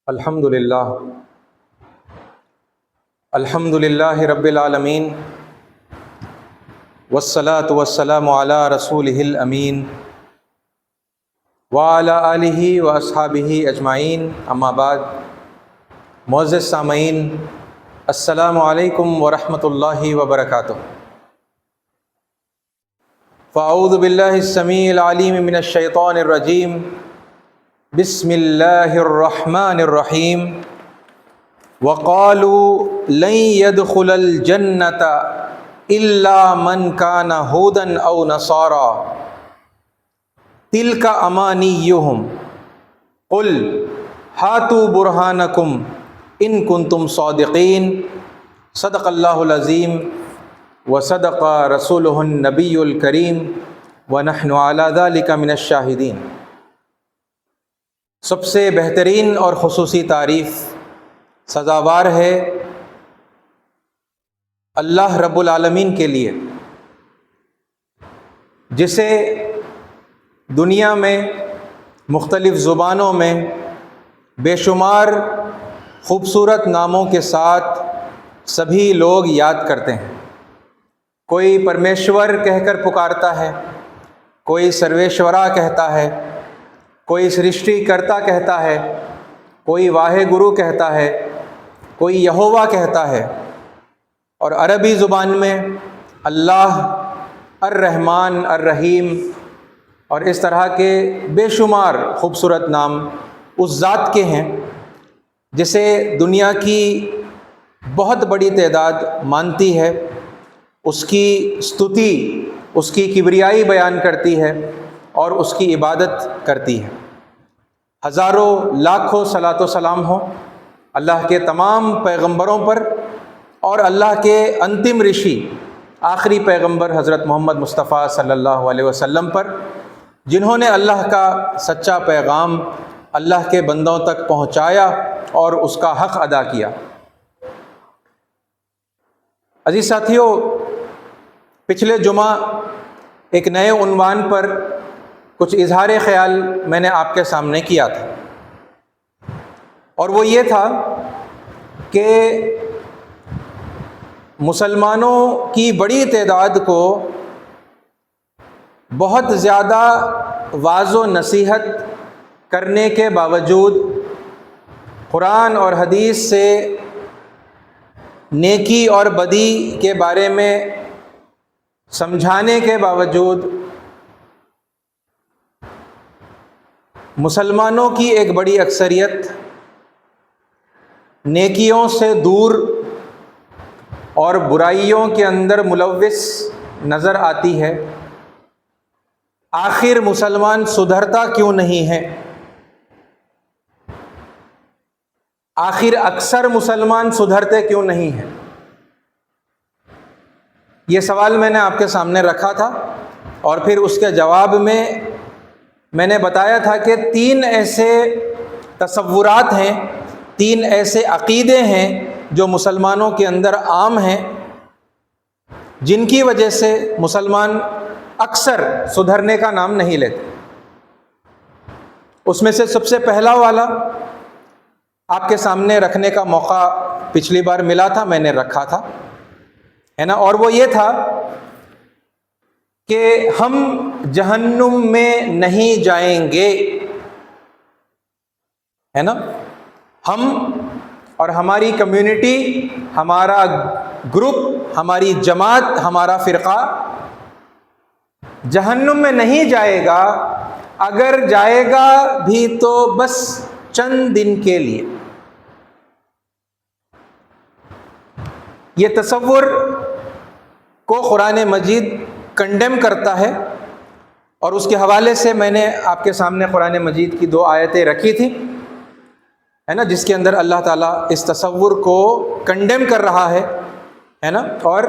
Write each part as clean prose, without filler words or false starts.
الحمد للہ رب العالمین والصلاة والسلام علی رسولہ الامین وعلی آلہ واصحابہ اجمعین، اما بعد۔ معزز سامعین، السلام علیکم ورحمۃ اللہ وبرکاتہ۔ فاعوذ باللہ السمیع العلیم من الشیطان الرجیم، بسم اللہ الرحمن الرحیم۔ وقالوا لن يدخل الجنة إلا من كان هودا أو نصارى تلك أمانيهم قل هاتوا برهانكم إن كنتم صادقين۔ صدق اللہ العظیم وصدق رسولہ النبی الکریم ونحن على ذلك من الشاہدین۔ سب سے بہترین اور خصوصی تعریف سزاوار ہے اللہ رب العالمین کے لیے، جسے دنیا میں مختلف زبانوں میں بے شمار خوبصورت ناموں کے ساتھ سبھی لوگ یاد کرتے ہیں۔ کوئی پرمیشور کہہ کر پکارتا ہے، کوئی سرویشورا کہتا ہے، کوئی سرشٹی کرتا کہتا ہے، کوئی واہے گرو کہتا ہے، کوئی یہوہ کہتا ہے، اور عربی زبان میں اللہ، الرحمن، الرحیم اور اس طرح کے بے شمار خوبصورت نام اس ذات کے ہیں جسے دنیا کی بہت بڑی تعداد مانتی ہے، اس کی استتی، اس کی کبریائی بیان کرتی ہے اور اس کی عبادت کرتی ہے۔ ہزاروں لاکھوں صلاۃ و سلام ہو اللہ کے تمام پیغمبروں پر اور اللہ کے انتم رشی آخری پیغمبر حضرت محمد مصطفیٰ صلی اللہ علیہ وسلم پر، جنہوں نے اللہ کا سچا پیغام اللہ کے بندوں تک پہنچایا اور اس کا حق ادا کیا۔ عزیز ساتھیوں، پچھلے جمعہ ایک نئے عنوان پر کچھ اظہار خیال میں نے آپ کے سامنے کیا تھا، اور وہ یہ تھا کہ مسلمانوں کی بڑی تعداد کو بہت زیادہ واعظ و نصیحت کرنے کے باوجود، قرآن اور حدیث سے نیکی اور بدی کے بارے میں سمجھانے کے باوجود، مسلمانوں کی ایک بڑی اکثریت نیکیوں سے دور اور برائیوں کے اندر ملوث نظر آتی ہے۔ آخر مسلمان سدھرتا کیوں نہیں ہے؟ آخر اکثر مسلمان سدھرتے کیوں نہیں ہیں؟ یہ سوال میں نے آپ کے سامنے رکھا تھا، اور پھر اس کے جواب میں نے بتایا تھا کہ تین ایسے تصورات ہیں، تین ایسے عقیدے ہیں جو مسلمانوں کے اندر عام ہیں، جن کی وجہ سے مسلمان اکثر سدھرنے کا نام نہیں لیتے۔ اس میں سے سب سے پہلا والا آپ کے سامنے رکھنے کا موقع پچھلی بار ملا تھا، میں نے رکھا تھا، ہے نا، اور وہ یہ تھا کہ ہم جہنم میں نہیں جائیں گے، ہے نا۔ ہم اور ہماری کمیونٹی، ہمارا گروپ، ہماری جماعت، ہمارا فرقہ جہنم میں نہیں جائے گا، اگر جائے گا بھی تو بس چند دن کے لیے۔ یہ تصور کو قرآن مجید کنڈیم کرتا ہے، اور اس کے حوالے سے میں نے آپ کے سامنے قرآن مجید کی دو آیتیں رکھی تھیں، ہے نا، جس کے اندر اللہ تعالیٰ اس تصور کو کنڈیم کر رہا ہے نا، اور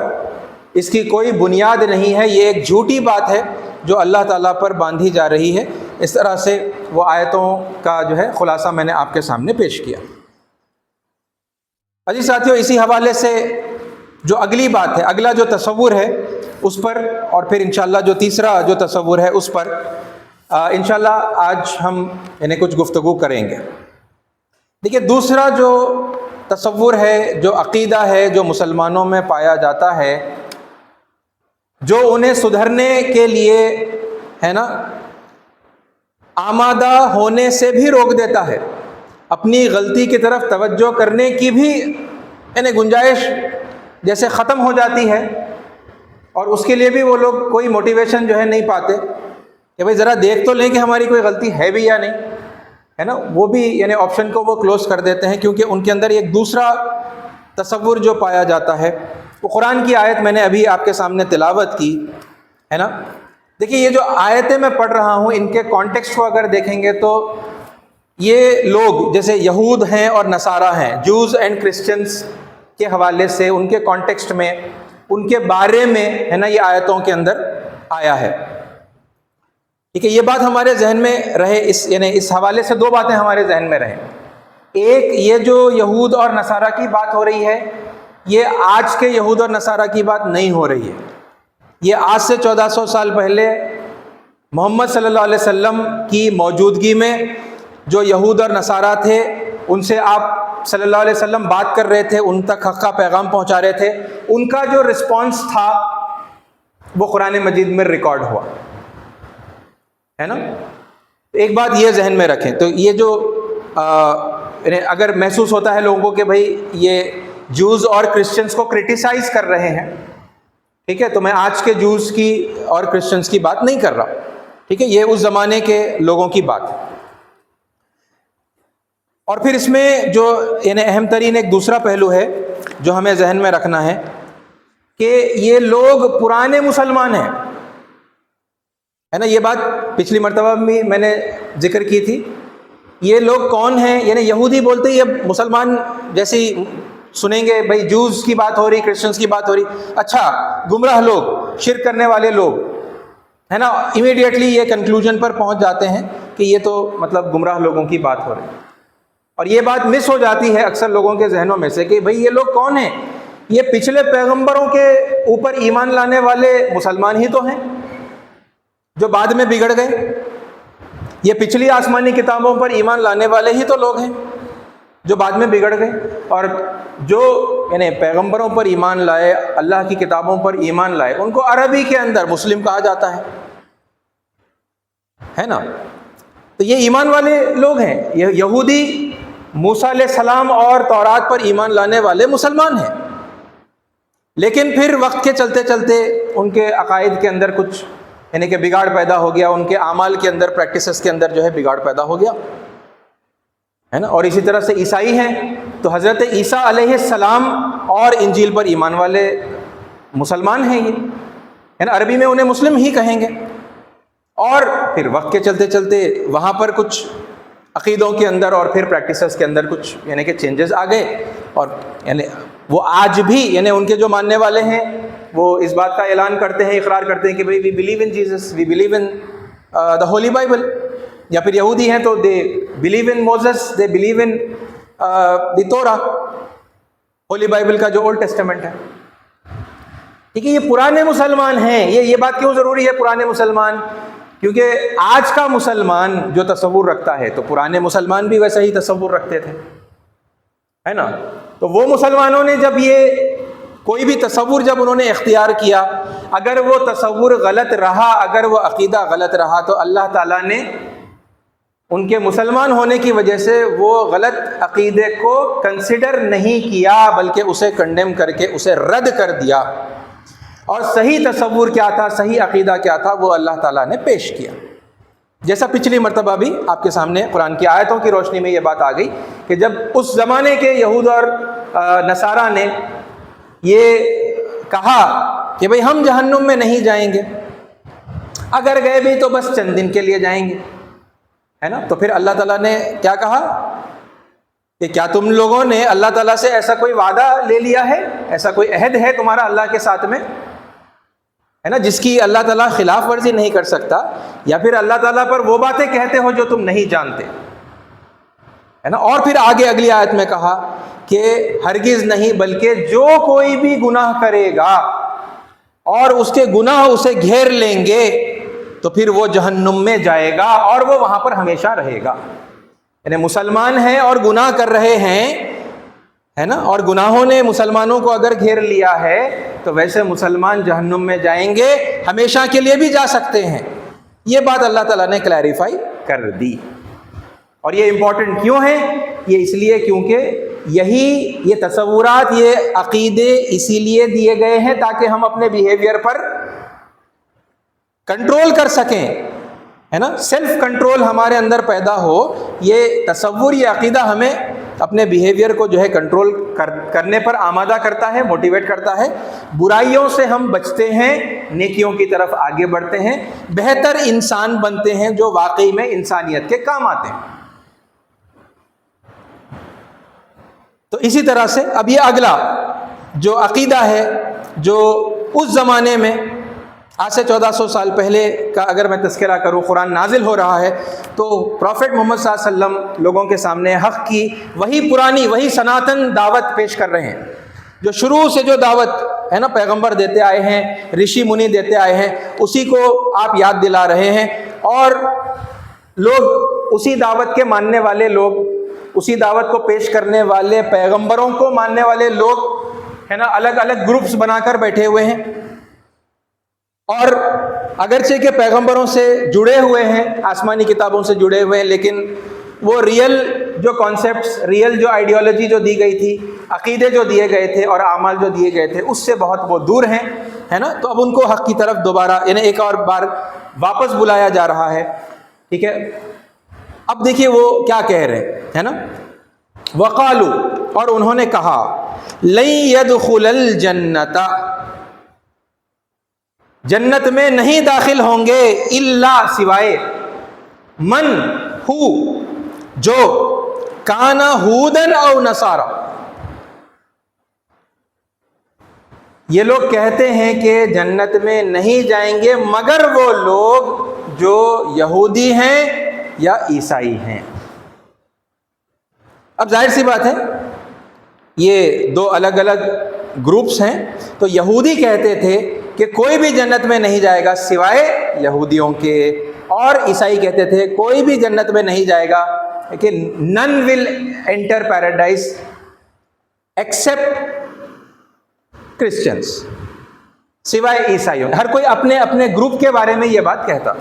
اس کی کوئی بنیاد نہیں ہے، یہ ایک جھوٹی بات ہے جو اللہ تعالیٰ پر باندھی جا رہی ہے۔ اس طرح سے وہ آیتوں کا جو ہے خلاصہ میں نے آپ کے سامنے پیش کیا۔ عزیز ساتھیوں، اسی حوالے سے جو اگلی بات ہے، اگلا جو تصور ہے اس پر، اور پھر انشاءاللہ جو تیسرا جو تصور ہے اس پر انشاءاللہ آج ہم کچھ گفتگو کریں گے۔ دیکھیے دوسرا جو تصور ہے، جو عقیدہ ہے، جو مسلمانوں میں پایا جاتا ہے، جو انہیں سدھرنے کے لیے ہے نا آمادہ ہونے سے بھی روک دیتا ہے، اپنی غلطی کی طرف توجہ کرنے کی بھی یعنی گنجائش جیسے ختم ہو جاتی ہے، اور اس کے لیے بھی وہ لوگ کوئی موٹیویشن جو ہے نہیں پاتے کہ بھائی ذرا دیکھ تو لیں کہ ہماری کوئی غلطی ہے بھی یا نہیں، ہے نا، وہ بھی یعنی آپشن کو وہ کلوز کر دیتے ہیں، کیونکہ ان کے اندر ایک دوسرا تصور جو پایا جاتا ہے۔ وہ قرآن کی آیت میں نے ابھی آپ کے سامنے تلاوت کی ہے نا۔ دیکھیے یہ جو آیتیں میں پڑھ رہا ہوں، ان کے کانٹیکسٹ کو اگر دیکھیں گے تو یہ لوگ جیسے یہود ہیں اور نصارہ ہیں، جوز اینڈ کرسچنس کے حوالے سے ان کے کانٹیکسٹ میں ان کے بارے میں ہے نا یہ آیتوں کے اندر آیا ہے۔ ٹھیک ہے، یہ بات ہمارے ذہن میں رہے، یعنی اس حوالے سے دو باتیں ہمارے ذہن میں رہیں۔ ایک، یہ جو یہود اور نصارہ کی بات ہو رہی ہے، یہ آج کے یہود اور نصارہ کی بات نہیں ہو رہی ہے، یہ آج سے 1400 سال پہلے محمد صلی اللہ علیہ وسلم کی موجودگی میں جو یہود اور نصارہ تھے، ان سے آپ صلی اللہ علیہ وسلم بات کر رہے تھے، ان تک حق کا پیغام پہنچا رہے تھے، ان کا جو رسپانس تھا وہ قرآن مجید میں ریکارڈ ہوا ہے نا۔ ایک بات یہ ذہن میں رکھیں، تو یہ جو اگر محسوس ہوتا ہے لوگوں کو کہ بھائی یہ جوز اور کرسچنس کو کرٹیسائز کر رہے ہیں، ٹھیک ہے، تو میں آج کے جوز کی اور کرسچنس کی بات نہیں کر رہا، ٹھیک ہے، یہ اس زمانے کے لوگوں کی بات ہے۔ اور پھر اس میں جو یعنی اہم ترین ایک دوسرا پہلو ہے جو ہمیں ذہن میں رکھنا ہے کہ یہ لوگ پرانے مسلمان ہیں، ہے نا۔ یہ بات پچھلی مرتبہ بھی میں نے ذکر کی تھی۔ یہ لوگ کون ہیں؟ یعنی یہودی بولتے ہی اب مسلمان جیسی سنیں گے، بھائی جوز کی بات ہو رہی، کرسچنس کی بات ہو رہی، اچھا گمراہ لوگ، شرک کرنے والے لوگ، ہے نا، امیڈیٹلی یہ کنکلوژن پر پہنچ جاتے ہیں کہ یہ تو مطلب گمراہ لوگوں کی بات ہو رہی ہے۔ اور یہ بات مس ہو جاتی ہے اکثر لوگوں کے ذہنوں میں سے کہ بھئی یہ لوگ کون ہیں؟ یہ پچھلے پیغمبروں کے اوپر ایمان لانے والے مسلمان ہی تو ہیں جو بعد میں بگڑ گئے، یہ پچھلی آسمانی کتابوں پر ایمان لانے والے ہی تو لوگ ہیں جو بعد میں بگڑ گئے، اور جو یعنی پیغمبروں پر ایمان لائے، اللہ کی کتابوں پر ایمان لائے، ان کو عربی کے اندر مسلم کہا جاتا ہے نا۔ تو یہ ایمان والے لوگ ہیں، یہ یہودی موسیٰ علیہ السلام اور تورات پر ایمان لانے والے مسلمان ہیں، لیکن پھر وقت کے چلتے چلتے ان کے عقائد کے اندر کچھ یعنی کہ بگاڑ پیدا ہو گیا، ان کے اعمال کے اندر، پریکٹسز کے اندر جو ہے بگاڑ پیدا ہو گیا ہے نا۔ اور اسی طرح سے عیسائی ہیں تو حضرت عیسیٰ علیہ السلام اور انجیل پر ایمان والے مسلمان ہیں، یہ ہے نا، عربی میں انہیں مسلم ہی کہیں گے۔ اور پھر وقت کے چلتے چلتے وہاں پر کچھ عقیدوں کے اندر اور پھر پریکٹسز کے اندر کچھ یعنی کہ چینجز آ گئے، اور یعنی وہ آج بھی یعنی ان کے جو ماننے والے ہیں وہ اس بات کا اعلان کرتے ہیں، اقرار کرتے ہیں کہ بھئی we believe in Jesus, we believe in the holy Bible, یا پھر یہودی ہیں تو they believe in Moses, they believe in the Torah, holy Bible کا جو اولڈ ٹیسٹمنٹ ہے، ٹھیک ہے۔ یہ پرانے مسلمان ہیں۔ یہ بات کیوں ضروری ہے پرانے مسلمان؟ کیونکہ آج کا مسلمان جو تصور رکھتا ہے تو پرانے مسلمان بھی ویسا ہی تصور رکھتے تھے، ہے نا۔ تو وہ مسلمانوں نے جب یہ کوئی بھی تصور جب انہوں نے اختیار کیا، اگر وہ تصور غلط رہا، اگر وہ عقیدہ غلط رہا، تو اللہ تعالیٰ نے ان کے مسلمان ہونے کی وجہ سے وہ غلط عقیدے کو کنسیڈر نہیں کیا، بلکہ اسے کنڈیم کر کے اسے رد کر دیا، اور صحیح تصور کیا تھا، صحیح عقیدہ کیا تھا، وہ اللہ تعالیٰ نے پیش کیا۔ جیسا پچھلی مرتبہ بھی آپ کے سامنے قرآن کی آیتوں کی روشنی میں یہ بات آ گئی کہ جب اس زمانے کے یہود اور نصارہ نے یہ کہا کہ بھئی ہم جہنم میں نہیں جائیں گے، اگر گئے بھی تو بس چند دن کے لیے جائیں گے، ہے نا، تو پھر اللہ تعالیٰ نے کیا کہا کہ کیا تم لوگوں نے اللہ تعالیٰ سے ایسا کوئی وعدہ لے لیا ہے، ایسا کوئی عہد ہے تمہارا اللہ کے ساتھ میں، ہے نا، جس کی اللہ تعالیٰ خلاف ورزی نہیں کر سکتا، یا پھر اللہ تعالیٰ پر وہ باتیں کہتے ہو جو تم نہیں جانتے، ہے نا۔ اور پھر آگے اگلی آیت میں کہا کہ ہرگز نہیں، بلکہ جو کوئی بھی گناہ کرے گا اور اس کے گناہ اسے گھیر لیں گے تو پھر وہ جہنم میں جائے گا اور وہ وہاں پر ہمیشہ رہے گا۔ یعنی مسلمان ہیں اور گناہ کر رہے ہیں، ہے نا، اور گناہوں نے مسلمانوں کو اگر گھیر لیا ہے تو ویسے مسلمان جہنم میں جائیں گے، ہمیشہ کے لیے بھی جا سکتے ہیں۔ یہ بات اللہ تعالیٰ نے کلیریفائی کر دی۔ اور یہ امپورٹنٹ کیوں ہے؟ یہ اس لیے کیونکہ یہ تصورات، یہ عقیدے اسی لیے دیے گئے ہیں تاکہ ہم اپنے بیہیویئر پر کنٹرول کر سکیں، ہے نا، سیلف کنٹرول ہمارے اندر پیدا ہو۔ یہ تصور، یہ عقیدہ ہمیں اپنے بیہیویئر کو جو ہے کنٹرول کرنے پر آمادہ کرتا ہے، موٹیویٹ کرتا ہے۔ برائیوں سے ہم بچتے ہیں، نیکیوں کی طرف آگے بڑھتے ہیں، بہتر انسان بنتے ہیں جو واقعی میں انسانیت کے کام آتے ہیں۔ تو اسی طرح سے اب یہ اگلا جو عقیدہ ہے، جو اس زمانے میں آج سے 1400 سال پہلے کا اگر میں تذکرہ کروں، قرآن نازل ہو رہا ہے تو پروفٹ محمد صلی اللہ علیہ وسلم لوگوں کے سامنے حق کی وہی پرانی، وہی سناتن دعوت پیش کر رہے ہیں، جو شروع سے جو دعوت ہے نا پیغمبر دیتے آئے ہیں، رشی منی دیتے آئے ہیں، اسی کو آپ یاد دلا رہے ہیں۔ اور لوگ اسی دعوت کے ماننے والے لوگ، اسی دعوت کو پیش کرنے والے پیغمبروں کو ماننے والے لوگ، ہے نا، الگ الگ گروپس بنا کر بیٹھے ہوئے ہیں، اور اگرچہ کہ پیغمبروں سے جڑے ہوئے ہیں، آسمانی کتابوں سے جڑے ہوئے ہیں، لیکن وہ ریئل جو کانسیپٹس، ریئل جو آئیڈیالوجی جو دی گئی تھی، عقیدے جو دیے گئے تھے اور اعمال جو دیے گئے تھے، اس سے بہت وہ دور ہیں، ہے نا۔ تو اب ان کو حق کی طرف دوبارہ، یعنی ایک اور بار واپس بلایا جا رہا ہے، ٹھیک ہے۔ اب دیکھیے وہ کیا کہہ رہے ہیں نا، وقالو، اور انہوں نے کہا، لن يدخل الجنت، جنت میں نہیں داخل ہوں گے، الا، سوائے، من، ہو، جو، کانا ہودن او نصارا، یہ لوگ کہتے ہیں کہ جنت میں نہیں جائیں گے مگر وہ لوگ جو یہودی ہیں یا عیسائی ہیں۔ اب ظاہر سی بات ہے یہ دو الگ الگ گروپس ہیں، تو یہودی کہتے تھے کہ کوئی بھی جنت میں نہیں جائے گا سوائے یہودیوں کے، اور عیسائی کہتے تھے کوئی بھی جنت میں نہیں جائے گا، کہ none will enter paradise except Christians، سوائے عیسائیوں۔ ہر کوئی اپنے اپنے گروپ کے بارے میں یہ بات کہتا،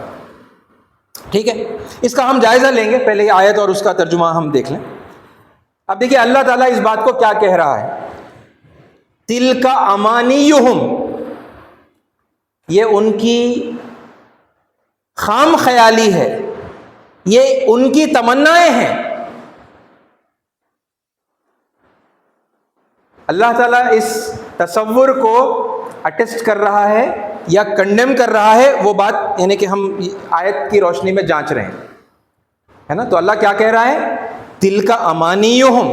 ٹھیک ہے۔ اس کا ہم جائزہ لیں گے، پہلے یہ آیت اور اس کا ترجمہ ہم دیکھ لیں۔ اب دیکھیے اللہ تعالیٰ اس بات کو کیا کہہ رہا ہے، تِلْکَ أَمَانِيُّهُمْ، یہ ان کی خام خیالی ہے، یہ ان کی تمنائیں ہیں۔ اللہ تعالیٰ اس تصور کو اٹیسٹ کر رہا ہے یا کنڈیم کر رہا ہے، وہ بات یعنی کہ ہم آیت کی روشنی میں جانچ رہے ہیں، ہے نا۔ تو اللہ کیا کہہ رہا ہے، تِلْکَ أَمَانِيُّهُمْ،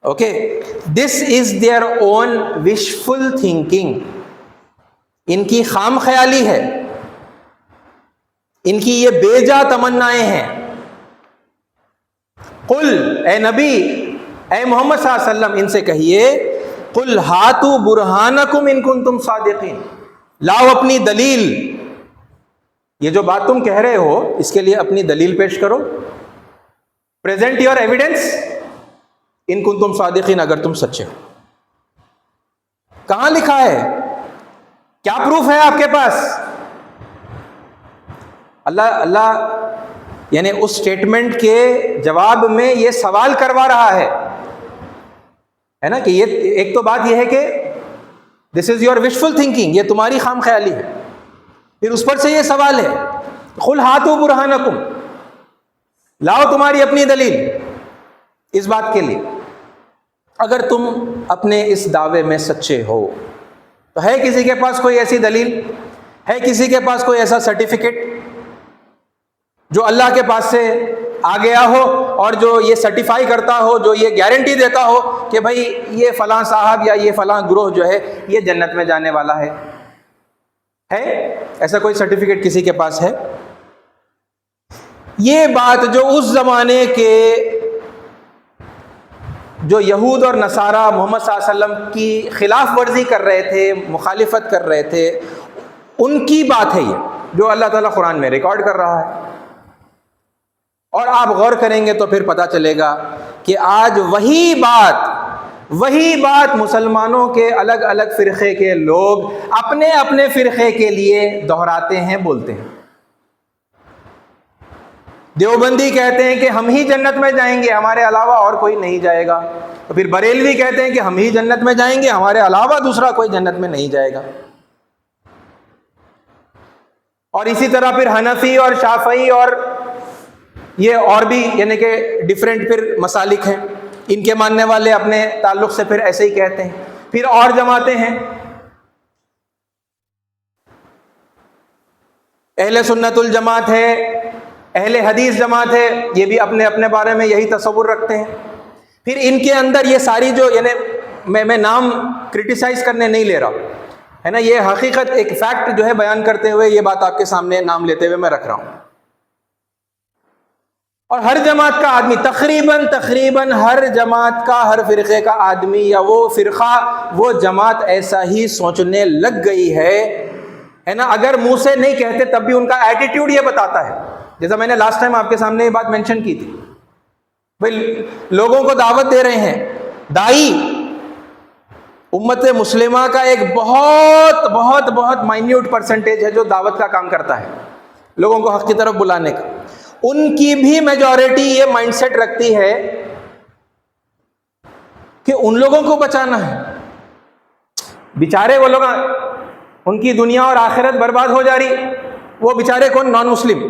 okay, this is their own wishful thinking, ان کی خام خیالی ہے، ان کی یہ بے جا تمنائیں ہیں۔ قل، اے نبی، اے محمد صلی اللہ علیہ وسلم، ان سے کہیے، قل ہاتوا برہانکم ان کنتم صادقین، لاؤ اپنی دلیل، یہ جو بات تم کہہ رہے ہو اس کے لیے اپنی دلیل پیش کرو، پریزنٹ یور ایویڈنس ان کنتم صادقین، اگر تم سچے ہو۔ کہاں لکھا ہے، کیا پروف ہے آپ کے پاس؟ اللہ یعنی اس سٹیٹمنٹ کے جواب میں یہ سوال کروا رہا ہے نا، کہ یہ ایک تو بات یہ ہے کہ دس از یور وشفل تھنکنگ، یہ تمہاری خام خیالی ہے، پھر اس پر سے یہ سوال ہے، قل ہاتوا برہانکم، لاؤ تمہاری اپنی دلیل اس بات کے لیے، اگر تم اپنے اس دعوے میں سچے ہو۔ تو ہے کسی کے پاس کوئی ایسی دلیل، ہے کسی کے پاس کوئی ایسا سرٹیفکیٹ جو اللہ کے پاس سے آ گیا ہو اور جو یہ سرٹیفائی کرتا ہو، جو یہ گارنٹی دیتا ہو کہ بھائی یہ فلاں صاحب یا یہ فلاں گروہ جو ہے یہ جنت میں جانے والا ہے ایسا کوئی سرٹیفکیٹ کسی کے پاس ہے؟ یہ بات جو اس زمانے کے جو یہود اور نصارہ محمد صلی اللہ علیہ وسلم کی خلاف ورزی کر رہے تھے، مخالفت کر رہے تھے، ان کی بات ہے یہ جو اللہ تعالیٰ قرآن میں ریکارڈ کر رہا ہے۔ اور آپ غور کریں گے تو پھر پتہ چلے گا کہ آج وہی بات مسلمانوں کے الگ الگ فرقے کے لوگ اپنے اپنے فرقے کے لیے دہراتے ہیں، بولتے ہیں۔ دیوبندی کہتے ہیں کہ ہم ہی جنت میں جائیں گے، ہمارے علاوہ اور کوئی نہیں جائے گا۔ تو پھر بریلوی کہتے ہیں کہ ہم ہی جنت میں جائیں گے، ہمارے علاوہ دوسرا کوئی جنت میں نہیں جائے گا۔ اور اسی طرح پھر حنفی اور شافعی اور یہ اور بھی یعنی کہ ڈیفرنٹ پھر مسالک ہیں، ان کے ماننے والے اپنے تعلق سے پھر ایسے ہی کہتے ہیں۔ پھر اور جماعتیں ہیں، اہل سنت الجماعت ہے، اہل حدیث جماعت ہے، یہ بھی اپنے اپنے بارے میں یہی تصور رکھتے ہیں۔ پھر ان کے اندر یہ ساری جو یعنی میں نام کرٹیسائز کرنے نہیں لے رہا ہے نا، یہ حقیقت ایک فیکٹ جو ہے بیان کرتے ہوئے یہ بات آپ کے سامنے نام لیتے ہوئے میں رکھ رہا ہوں۔ اور ہر جماعت کا آدمی تقریباً ہر جماعت کا، ہر فرقے کا آدمی یا وہ فرقہ وہ جماعت ایسا ہی سوچنے لگ گئی ہے نا، اگر منہ سے نہیں کہتے تب بھی ان کا ایٹیٹیوڈ یہ بتاتا ہے۔ جیسا میں نے لاسٹ ٹائم آپ کے سامنے یہ بات مینشن کی تھی، بھئی لوگوں کو دعوت دے رہے ہیں، دائی امت مسلمہ کا ایک بہت بہت بہت مائنیوٹ پرسنٹیج ہے جو دعوت کا کام کرتا ہے، لوگوں کو حق کی طرف بلانے کا۔ ان کی بھی میجورٹی یہ مائنڈ سیٹ رکھتی ہے کہ ان لوگوں کو بچانا ہے، بیچارے وہ لوگ ان کی دنیا اور آخرت برباد ہو جا رہی۔ وہ بیچارے کون؟ نان مسلم،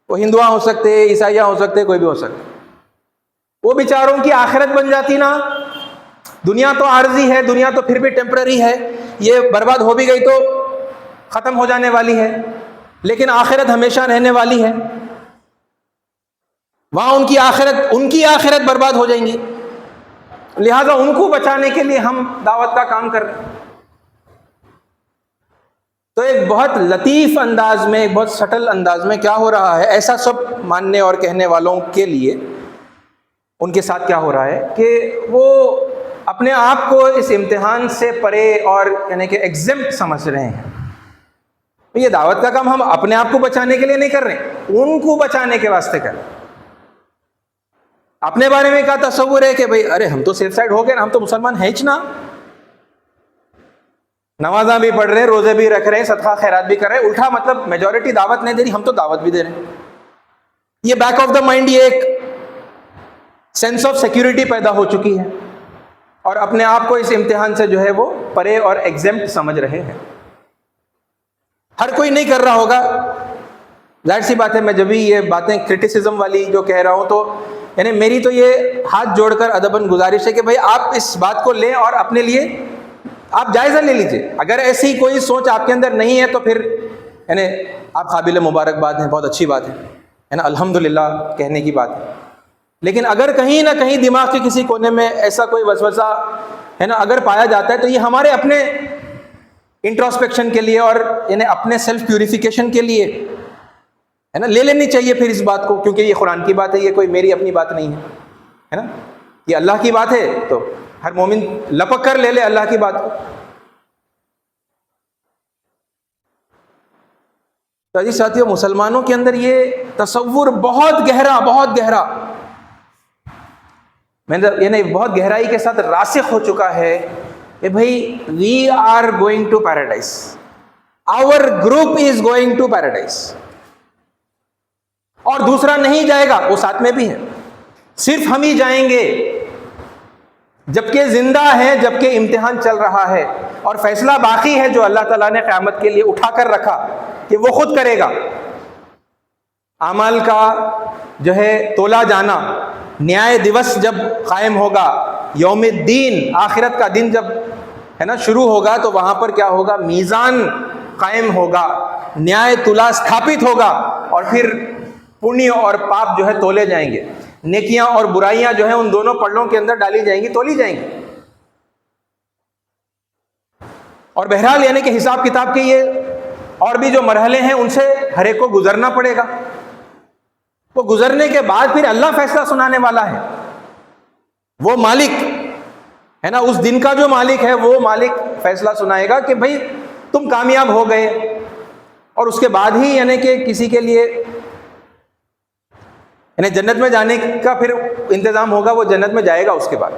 وہ ہندوؤں ہو سکتے، عیسائیاں ہو سکتے، کوئی بھی ہو سکتے، وہ بیچاروں کی آخرت بن جاتی نا۔ دنیا تو عارضی ہے، دنیا تو پھر بھی ٹیمپرری ہے، یہ برباد ہو بھی گئی تو ختم ہو جانے والی ہے، لیکن آخرت ہمیشہ رہنے والی ہے۔ وہاں ان کی آخرت برباد ہو جائیں گی، لہٰذا ان کو بچانے کے لیے ہم دعوت کا کام کر رہے ہیں۔ تو ایک بہت لطیف انداز میں، ایک بہت سٹل انداز میں کیا ہو رہا ہے، ایسا سب ماننے اور کہنے والوں کے لیے ان کے ساتھ کیا ہو رہا ہے کہ وہ اپنے آپ کو اس امتحان سے پرے اور یعنی کہ ایگزمپٹ سمجھ رہے ہیں۔ یہ دعوت کا کام ہم اپنے آپ کو بچانے کے لیے نہیں کر رہے، ان کو بچانے کے واسطے کر رہے ہیں۔ اپنے بارے میں کیا تصور ہے کہ بھئی ارے ہم تو سیف سائڈ ہو گئے نا، ہم تو مسلمان ہیں نا، نمازاں بھی پڑھ رہے ہیں، روزے بھی رکھ رہے ہیں، صدقہ خیرات بھی کر رہے ہیں، الٹا مطلب میجورٹی دعوت نہیں دے رہی، ہم تو دعوت بھی دے رہے ہیں۔ یہ بیک آف دا مائنڈ یہ ایک سینس آف سیکیورٹی پیدا ہو چکی ہے، اور اپنے آپ کو اس امتحان سے جو ہے وہ پرے اور ایگزمپٹ سمجھ رہے ہیں۔ ہر کوئی نہیں کر رہا ہوگا، ظاہر سی بات ہے۔ میں جب بھی یہ باتیں کرٹیسزم والی جو کہہ رہا ہوں تو یعنی میری تو یہ ہاتھ جوڑ کر ادباً گزارش ہے کہ بھائی آپ اس بات کو لیں اور اپنے لیے آپ جائزہ لے لیجئے۔ اگر ایسی کوئی سوچ آپ کے اندر نہیں ہے تو پھر یعنی آپ قابل مبارکباد ہیں، بہت اچھی بات ہے نا، الحمدللہ کہنے کی بات ہے۔ لیکن اگر کہیں نہ کہیں دماغ کے کسی کونے میں ایسا کوئی وسوسہ ہے نا اگر پایا جاتا ہے تو یہ ہمارے اپنے انٹروسپیکشن کے لیے اور یعنی اپنے سیلف پیوریفیکیشن کے لیے ہے نا لے لینی چاہیے پھر اس بات کو، کیونکہ یہ قرآن کی بات ہے، یہ کوئی میری اپنی بات نہیں ہے نا، یہ اللہ کی بات ہے، تو ہر مومن لپک کر لے لے اللہ کی بات کو۔ تو عزیز ساتھیو، مسلمانوں کے اندر یہ تصور بہت گہرا یعنی بہت گہرائی کے ساتھ راسخ ہو چکا ہے کہ بھائی we are going to paradise, our group is going to paradise, اور دوسرا نہیں جائے گا، وہ ساتھ میں بھی ہے، صرف ہم ہی جائیں گے جبکہ زندہ ہے، جبکہ امتحان چل رہا ہے اور فیصلہ باقی ہے جو اللہ تعالیٰ نے قیامت کے لیے اٹھا کر رکھا کہ وہ خود کرے گا۔ اعمال کا جو ہے تولا جانا، نیائے دیوس جب قائم ہوگا، یوم الدین آخرت کا دن جب ہے نا شروع ہوگا تو وہاں پر کیا ہوگا، میزان قائم ہوگا، نیائے تولا استھاپت ہوگا، اور پھر پنیہ اور پاپ جو ہے تولے جائیں گے، نیکیاں اور برائیاں جو ہیں ان دونوں پلڑوں کے اندر ڈالی جائیں گی، تولی جائیں گی۔ اور بہرحال یعنی کہ حساب کتاب کے یہ اور بھی جو مرحلے ہیں ان سے ہر ایک کو گزرنا پڑے گا۔ وہ گزرنے کے بعد پھر اللہ فیصلہ سنانے والا ہے، وہ مالک ہے نا، اس دن کا جو مالک ہے وہ مالک فیصلہ سنائے گا کہ بھائی تم کامیاب ہو گئے، اور اس کے بعد ہی یعنی کہ کسی کے لیے یعنی جنت میں جانے کا پھر انتظام ہوگا، وہ جنت میں جائے گا اس کے بعد.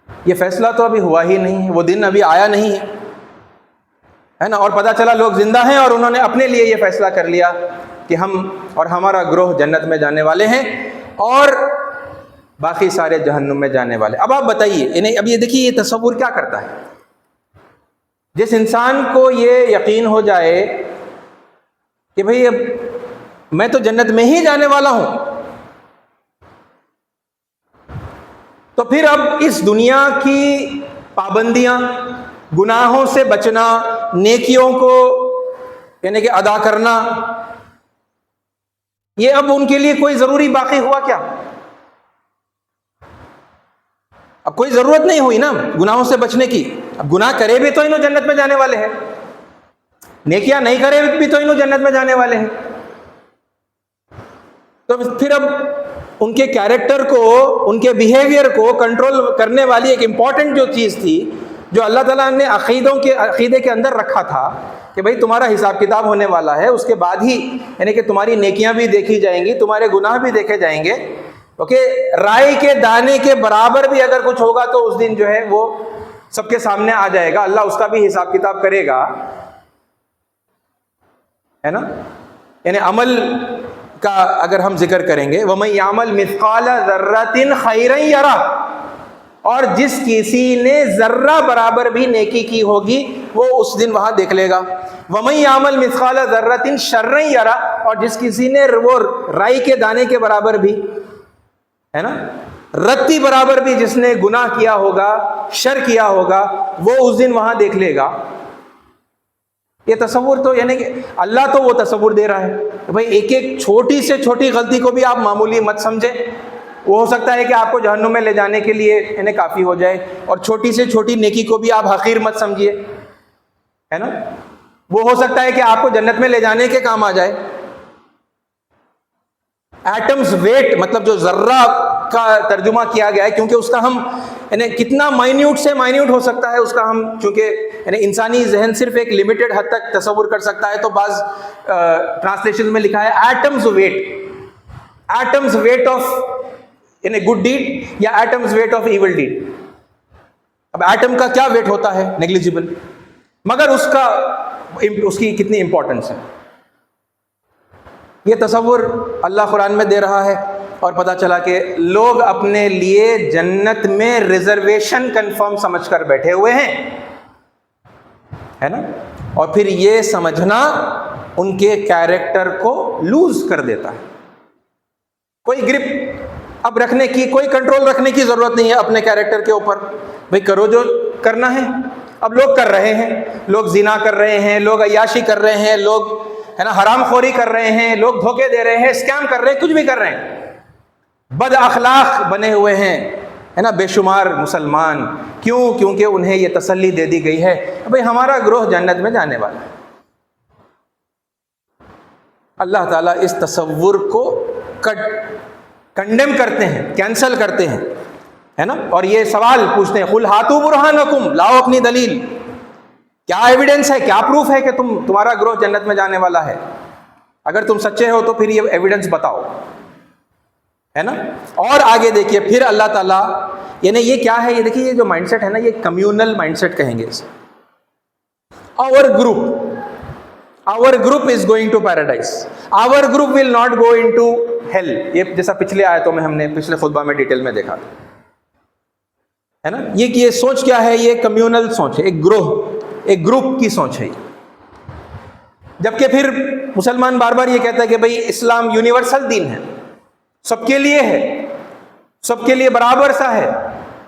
یہ فیصلہ تو ابھی ہوا ہی نہیں ہے، وہ دن ابھی آیا نہیں ہے نا. اور پتہ چلا لوگ زندہ ہیں اور انہوں نے اپنے لیے یہ فیصلہ کر لیا کہ ہم اور ہمارا گروہ جنت میں جانے والے ہیں اور باقی سارے جہنم میں جانے والے. اب آپ بتائیے، اب یہ دیکھیے یہ تصور کیا کرتا ہے. جس انسان کو یہ یقین ہو جائے کہ بھئی اب میں تو جنت میں ہی جانے والا ہوں، تو پھر اب اس دنیا کی پابندیاں، گناہوں سے بچنا، نیکیوں کو یعنی کہ ادا کرنا، یہ اب ان کے لیے کوئی ضروری باقی ہوا کیا؟ اب کوئی ضرورت نہیں ہوئی نا گناہوں سے بچنے کی. اب گناہ کرے بھی تو انہوں جنت میں جانے والے ہیں، نیکیاں نہیں کرے بھی تو انہوں جنت میں جانے والے ہیں. تو پھر اب ان کے کیریکٹر کو، ان کے بیہیویئر کو کنٹرول کرنے والی ایک امپورٹنٹ جو چیز تھی، جو اللہ تعالیٰ نے عقیدے کے اندر رکھا تھا کہ بھئی تمہارا حساب کتاب ہونے والا ہے، اس کے بعد ہی یعنی کہ تمہاری نیکیاں بھی دیکھی جائیں گی، تمہارے گناہ بھی دیکھے جائیں گے. کیونکہ رائی کے دانے کے برابر بھی اگر کچھ ہوگا تو اس دن جو ہے وہ سب کے سامنے آ جائے گا، اللہ اس کا بھی حساب کتاب کرے گا، ہے نا. یعنی عمل کا اگر ہم ذکر کریں گے، وَمَن يَعْمَلْ مِثْقَالَ ذَرَّةٍ خَيْرًا يَرَهُ، اور جس کسی نے ذرہ برابر بھی نیکی کی ہوگی وہ اس دن وہاں دیکھ لے گا. وَمَن يَعْمَلْ مِثْقَالَ ذَرَّةٍ شَرًّا يَرَهُ، اور جس کسی نے وہ رائی کے دانے کے برابر بھی، ہے نا، رتی برابر بھی جس نے گناہ کیا ہوگا، شر کیا ہوگا، وہ اس دن وہاں دیکھ لے گا. یہ تصور تو یعنی کہ اللہ تو وہ تصور دے رہا ہے کہ بھائی ایک ایک چھوٹی سے چھوٹی غلطی کو بھی آپ معمولی مت سمجھیں، وہ ہو سکتا ہے کہ آپ کو جہنم میں لے جانے کے لیے انہیں کافی ہو جائے، اور چھوٹی سے چھوٹی نیکی کو بھی آپ حقیر مت سمجھیے، ہے نا، وہ ہو سکتا ہے کہ آپ کو جنت میں لے جانے کے کام آ جائے. ایٹمز ویٹ مطلب جو ذرہ کا ترجمہ کیا گیا ہے، کیونکہ اس کا ہم یعنی کتنا مائنیوٹ سے مائنیوٹ ہو سکتا ہے اس کا ہم، چونکہ یعنی انسانی ذہن صرف ایک لمیٹڈ حد تک تصور کر سکتا ہے، تو بعض ٹرانسلیشن میں لکھا ہے ایٹمز ویٹ آف یعنی گڈ ڈیڈ یا atom's weight of evil deed. اب ایٹم کا کیا ویٹ ہوتا ہے؟ نیگلیجبل، مگر اس کی کتنی امپورٹنس ہے. یہ تصور اللہ قرآن میں دے رہا ہے، اور پتہ چلا کہ لوگ اپنے لیے جنت میں ریزرویشن کنفرم سمجھ کر بیٹھے ہوئے ہیں، ہے نا. اور پھر یہ سمجھنا ان کے کیریکٹر کو لوز کر دیتا ہے. کوئی گرپ اب رکھنے کی، کوئی کنٹرول رکھنے کی ضرورت نہیں ہے اپنے کیریکٹر کے اوپر. بھئی کرو جو کرنا ہے. اب لوگ کر رہے ہیں، لوگ زنا کر رہے ہیں، لوگ عیاشی کر رہے ہیں، لوگ ہے نا حرام خوری کر رہے ہیں، لوگ دھوکے دے رہے ہیں، اسکیم کر رہے ہیں، کچھ بھی کر رہے ہیں، بد اخلاق بنے ہوئے ہیں، ہے نا، بے شمار مسلمان. کیوں؟ کیونکہ انہیں یہ تسلی دے دی گئی ہے بھئی ہمارا گروہ جنت میں جانے والا ہے. اللہ تعالیٰ اس تصور کو کنڈیم کرتے ہیں، کینسل کرتے ہیں، ہے نا. اور یہ سوال پوچھتے ہیں، قُلْ هَاتُوا بُرْهَانَكُمْ، لاؤ اپنی دلیل، کیا ایویڈنس ہے، کیا پروف ہے کہ تمہارا گروہ جنت میں جانے والا ہے؟ اگر تم سچے ہو تو پھر یہ ایویڈنس بتاؤ، ہے نا. اور آگے دیکھیے پھر اللہ تعالیٰ یعنی یہ کیا ہے، یہ دیکھیے یہ جو مائنڈ سیٹ ہے نا، یہ کمیونل مائنڈ سیٹ کہیں گے اسے. Our group is going to paradise, our group will not go into hell. یہ جیسا پچھلے آیتوں میں ہم نے پچھلے خطبہ میں ڈیٹیل میں دیکھا تھا، ہے نا. یہ سوچ کیا ہے؟ یہ کمیونل سوچ ہے، ایک گروپ کی سوچ ہے. جبکہ پھر مسلمان بار بار یہ کہتا ہے کہ بھئی اسلام یونیورسل دین ہے، سب کے لیے ہے، سب کے لیے برابر سا ہے.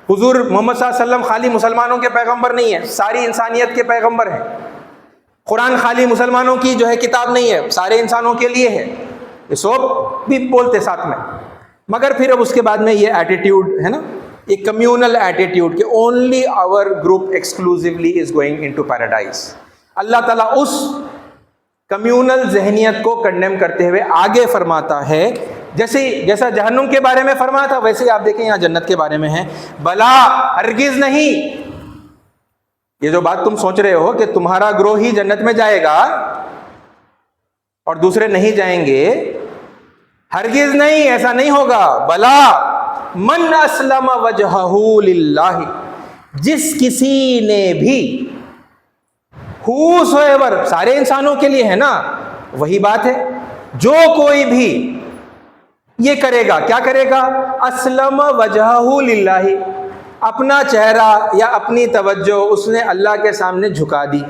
حضور محمد صلی اللہ علیہ وسلم خالی مسلمانوں کے پیغمبر نہیں ہے، ساری انسانیت کے پیغمبر ہیں. قرآن خالی مسلمانوں کی جو ہے کتاب نہیں ہے، سارے انسانوں کے لیے ہے. یہ سب بھی بولتے ساتھ میں، مگر پھر اب اس کے بعد میں یہ ایٹیٹیوڈ ہے نا، ایک کمیونل ایٹیٹیوڈ کہ only our group exclusively is going into paradise. اللہ تعالیٰ اس کمیونل ذہنیت کو کنڈیم کرتے ہوئے آگے فرماتا ہے، جیسا جہنم کے بارے میں فرمایا تھا ویسے ہی آپ دیکھیں یہاں جنت کے بارے میں ہے. بلا، ہرگز نہیں. یہ جو بات تم سوچ رہے ہو کہ تمہارا گروہ ہی جنت میں جائے گا اور دوسرے نہیں جائیں گے؟ ہرگز نہیں، ایسا نہیں ہوگا۔ بلا من اسلم وجہہ للہ، جس کسی نے بھی، whosoever سارے انسانوں کے لیے ہے نا، وہی بات ہے، جو کوئی بھی یہ کرے گا، کیا کرے گا؟ اسلم وجہہ للہ، اپنا چہرہ یا اپنی توجہ اس نے اللہ کے سامنے جھکا دی،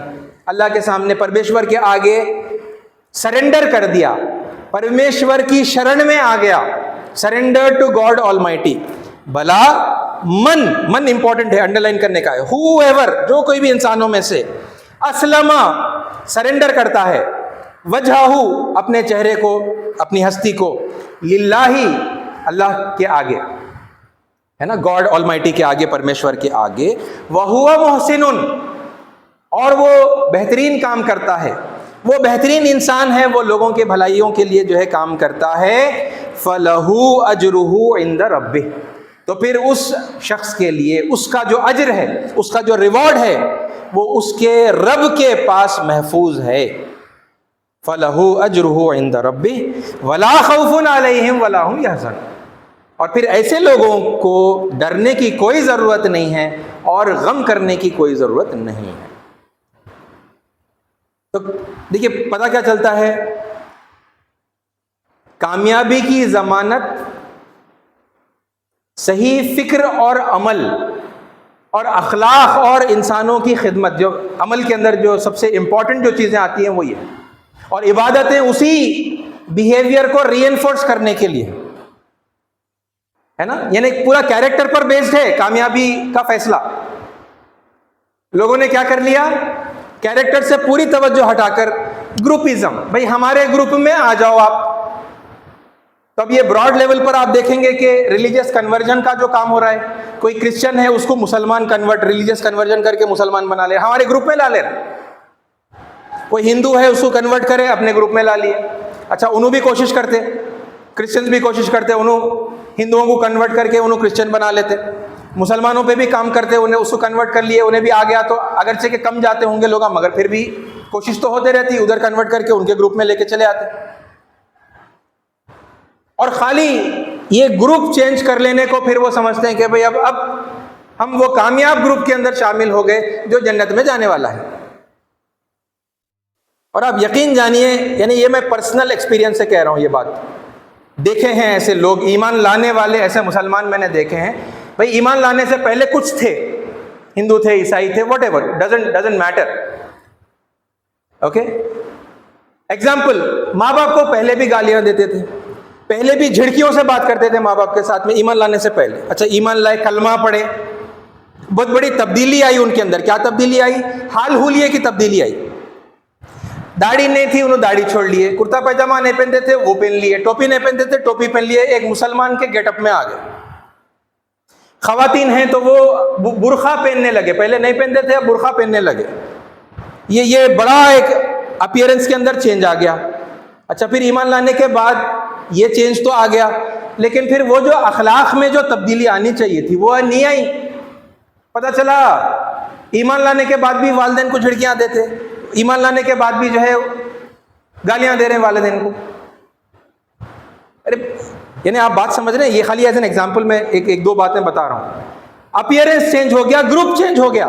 اللہ کے سامنے پرمیشور کے آگے سرنڈر کر دیا، پرمیشور کی شرن میں آ گیا، surrender to God almighty. بلا من امپورٹنٹ ہے، انڈر لائن کرنے کا ہے، ہو ایور جو کوئی بھی انسانوں میں سے، اسلم سرنڈر کرتا ہے، وجہہ اپنے چہرے کو، اپنی ہستی کو، للہ اللہ کے آگے ہے نا، گاڈ آل مائٹی کے آگے، پرمیشور کے آگے، وَهُوَ مُحْسِنٌ، اور وہ بہترین کام کرتا ہے، وہ بہترین انسان ہے، وہ لوگوں کے بھلائیوں کے لیے جو ہے کام کرتا ہے، فَلَهُ أَجْرُهُ عِنْدَ رَبِّهِ، تو پھر اس شخص کے لیے اس کا جو اجر ہے، اس کا جو ریوارڈ ہے، وہ اس کے رب کے پاس محفوظ ہے۔ فَلَهُ أَجْرُهُ عِنْدَ رَبِّهِ وَلَا خَوْفٌ عَلَيْهِمْ وَلَا هُمْ يَحْزَنُونَ، اور پھر ایسے لوگوں کو ڈرنے کی کوئی ضرورت نہیں ہے اور غم کرنے کی کوئی ضرورت نہیں ہے۔ تو دیکھیے پتہ کیا چلتا ہے، کامیابی کی ضمانت صحیح فکر اور عمل اور اخلاق اور انسانوں کی خدمت، جو عمل کے اندر جو سب سے امپورٹنٹ جو چیزیں آتی ہیں وہ یہ، اور عبادتیں اسی بیہیویئر کو ری انفورس کرنے کے لیے ہے نا، یعنی پورا کیریکٹر پر بیسڈ ہے کامیابی کا فیصلہ۔ لوگوں نے کیا کر لیا، کیریکٹر سے پوری توجہ ہٹا کر گروپزم، بھئی ہمارے گروپ میں آ جاؤ آپ۔ تو اب یہ براڈ لیول پر آپ دیکھیں گے کہ ریلیجیس کنورژن کا جو کام ہو رہا ہے، کوئی کرسچن ہے اس کو مسلمان کنورٹ، ریلیجیس کنورژن کر کے مسلمان بنا لے، ہمارے گروپ میں لا لے رہا، کوئی ہندو ہے اس کو کنورٹ کرے اپنے گروپ میں لا لیے۔ اچھا انہوں بھی کوشش کرتے، کرسچنز بھی کوشش کرتے، انہوں ہندوؤں کو کنورٹ کر کے انہوں کرسچن بنا لیتے، مسلمانوں پہ بھی کام کرتے، انہیں اس کو کنورٹ کر لیے، انہیں بھی آ گیا، تو اگرچہ کہ کم جاتے ہوں گے لوگ مگر پھر بھی کوشش تو ہوتے رہتی، ادھر کنورٹ کر کے ان کے گروپ میں لے کے چلے آتے۔ اور خالی یہ گروپ چینج کر لینے کو پھر وہ سمجھتے ہیں کہ بھئی اب ہم وہ کامیاب گروپ کے اندر شامل ہو گئے جو جنت میں جانے والا ہے۔ اور آپ یقین جانیے، یعنی یہ میں پرسنل ایکسپیرینس سے کہہ رہا ہوں، یہ بات دیکھے ہیں ایسے لوگ، ایمان لانے والے ایسے مسلمان میں نے دیکھے ہیں، بھئی ایمان لانے سے پہلے کچھ تھے، ہندو تھے، عیسائی تھے، what ever, doesn't matter, okay. Example, ماں باپ کو پہلے بھی گالیاں دیتے تھے، پہلے بھی جھڑکیوں سے بات کرتے تھے ماں باپ کے ساتھ میں، ایمان لانے سے پہلے۔ اچھا ایمان لائے، کلمہ پڑھے، بہت بڑی تبدیلی آئی ان کے اندر۔ کیا تبدیلی آئی؟ حال حولیے کی تبدیلی آئی۔ داڑھی نہیں تھی، انہوں داڑھی چھوڑ لیے، کرتا پائجامہ نہیں پہنتے تھے وہ پہن لیے، ٹوپی نہیں پہنتے تھے ٹوپی پہن لیے، ایک مسلمان کے گیٹ اپ میں آ گئے۔ خواتین ہیں تو وہ برقع پہننے لگے، پہلے نہیں پہنتے تھے اب برقع پہننے لگے۔ یہ بڑا ایک اپیئرنس کے اندر چینج آ گیا۔ اچھا پھر ایمان لانے کے بعد یہ چینج تو آ گیا، لیکن پھر وہ جو اخلاق میں جو تبدیلی آنی چاہیے تھی وہ نہیں آئی۔ پتہ چلا ایمان لانے کے بعد بھی والدین کو جھڑکیاں دیتے، ایمان لانے کے بعد بھی جو ہے گالیاں دے رہے ہیں والدین کو۔ ارے یعنی آپ بات سمجھ رہے ہیں، یہ خالی ایز این ایگزامپل میں ایک دو باتیں بتا رہا ہوں۔ اپیئرنس چینج ہو گیا، گروپ چینج ہو گیا،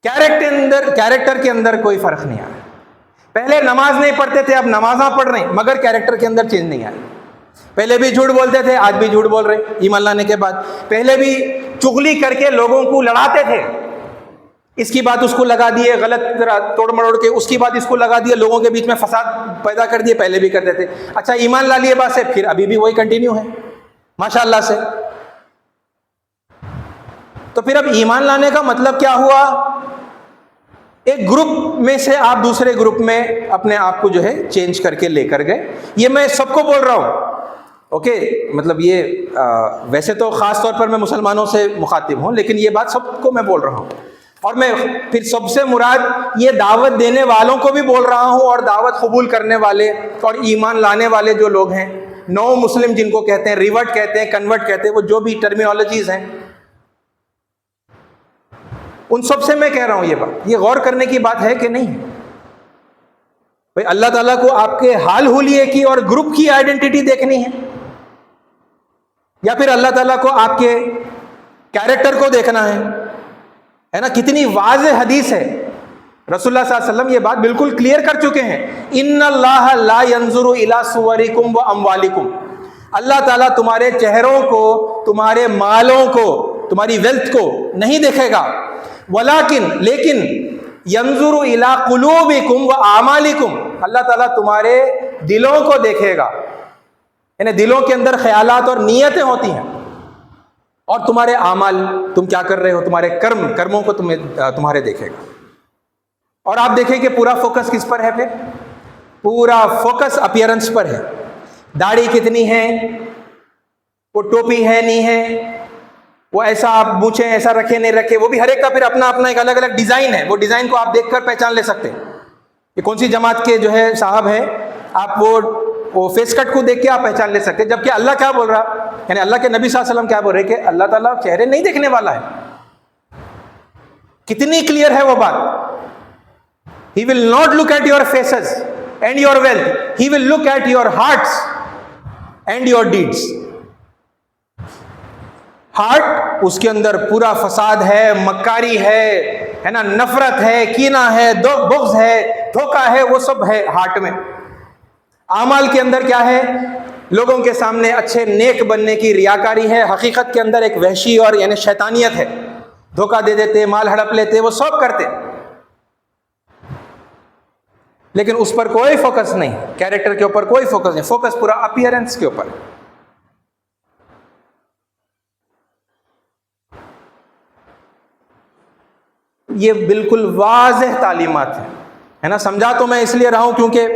کیریکٹر کے اندر کوئی فرق نہیں آیا۔ پہلے نماز نہیں پڑھتے تھے، اب نمازاں پڑھ رہے ہیں، مگر کیریکٹر کے اندر چینج نہیں آیا۔ پہلے بھی جھوٹ بولتے تھے، آج بھی جھوٹ بول رہے ہیں ایمان لانے کے بعد۔ پہلے بھی چغلی کر کے لوگوں کو لڑاتے تھے، اس کی بات اس کو لگا دیے، غلط توڑ مڑوڑ کے اس کی بات اس کو لگا دیے، لوگوں کے بیچ میں فساد پیدا کر دیے، پہلے بھی کرتے تھے۔ اچھا ایمان لا لیے بات سے، پھر ابھی بھی وہی کنٹینیو ہے ماشاء اللہ سے۔ تو پھر اب ایمان لانے کا مطلب کیا ہوا؟ ایک گروپ میں سے آپ دوسرے گروپ میں اپنے آپ کو جو ہے چینج کر کے لے کر گئے۔ یہ میں سب کو بول رہا ہوں، اوکے، مطلب یہ ویسے تو خاص طور پر میں مسلمانوں سے مخاطب ہوں، لیکن یہ بات سب کو میں بول رہا ہوں، اور میں پھر سب سے مراد یہ دعوت دینے والوں کو بھی بول رہا ہوں، اور دعوت قبول کرنے والے اور ایمان لانے والے جو لوگ ہیں، نو مسلم جن کو کہتے ہیں، ریورٹ کہتے ہیں، کنورٹ کہتے ہیں، وہ جو بھی ٹرمینالوجیز ہیں، ان سب سے میں کہہ رہا ہوں یہ بات، یہ غور کرنے کی بات ہے کہ نہیں؟ بھائی اللہ تعالیٰ کو آپ کے حال حلیے کی اور گروپ کی آئیڈینٹی دیکھنی ہے، یا پھر اللہ تعالیٰ کو آپ کے کیریکٹر کو دیکھنا ہے نا؟ کتنی واضح حدیث ہے، رسول اللہ صلی اللہ علیہ وسلم یہ بات بالکل کلیئر کر چکے ہیں، ان اللہ لا ينظر الى صورکم و اموالکم، اللہ تعالیٰ تمہارے چہروں کو، تمہارے مالوں کو، تمہاری ویلتھ کو نہیں دیکھے گا، لیکن ينظر الى قلوبکم و اعمالکم، اللہ تعالیٰ تمہارے دلوں کو دیکھے گا، یعنی دلوں کے اندر خیالات اور نیتیں ہوتی ہیں، اور تمہارے اعمال، تم کیا کر رہے ہو، تمہارے کرموں کو تمہارے دیکھے گا۔ اور آپ دیکھیں کہ پورا فوکس کس پر ہے؟ پھر پورا فوکس اپیرنس پر ہے، داڑھی کتنی ہے، وہ ٹوپی ہے نہیں ہے، وہ ایسا آپ مونچھیں ایسا رکھے نہیں رکھے، وہ بھی ہر ایک کا پھر اپنا اپنا ایک الگ الگ ڈیزائن ہے، وہ ڈیزائن کو آپ دیکھ کر پہچان لے سکتے ہیں کہ کون سی جماعت کے جو ہے صاحب ہے، آپ وہ فیس کٹ کو دیکھ کے آپ پہچان لے سکتے ہیں۔ جبکہ اللہ کیا بول رہا، یعنی اللہ کے نبی صلی اللہ علیہ وسلم کیا بول رہے کہ اللہ تعالیٰ چہرے نہیں دیکھنے والا ہے۔ کتنی کلیئر ہے وہ بات، He will not look at your faces and your wealth. He will look at your hearts and your deeds. Heart, اس کے اندر پورا فساد ہے، مکاری ہے نا، نفرت ہے، کینہ ہے، بغض ہے، دھوکہ ہے، وہ سب ہے ہارٹ میں۔ اعمال کے اندر کیا ہے؟ لوگوں کے سامنے اچھے نیک بننے کی ریاکاری ہے، حقیقت کے اندر ایک وحشی اور یعنی شیطانیت ہے، دھوکہ دے دیتے، مال ہڑپ لیتے، وہ سب کرتے، لیکن اس پر کوئی فوکس نہیں، کیریکٹر کے اوپر کوئی فوکس نہیں، فوکس پورا اپیئرنس کے اوپر۔ یہ بالکل واضح تعلیمات ہیں، ہے نا؟ سمجھا تو میں اس لیے رہا ہوں کیونکہ